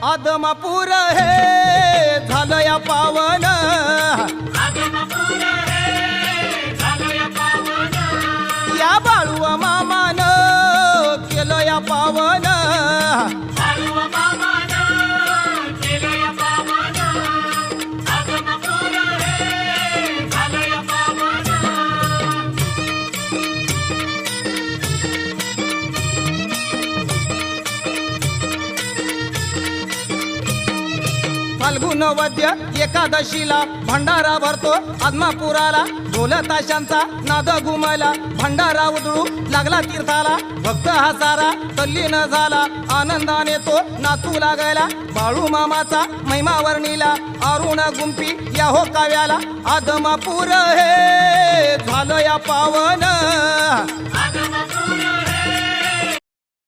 आदमापूर हे झालं या पावन, या बाळू मामान केलं या पावन, फाल्गुन वद्य एकादशीला भंडारा भरतो आदमापुराला, ढोल ताशांचा नाद घुमला, भंडारा उधळू लागला तीर्थाला, भक्त हा सारा तल्लीन झाला, आनंदाने तो नाचू लागला, बाळू मामाचा महिमा वर्णीला, अरुण गुंपी या हो काव्याला, आदमापूर हे झालं या पावन.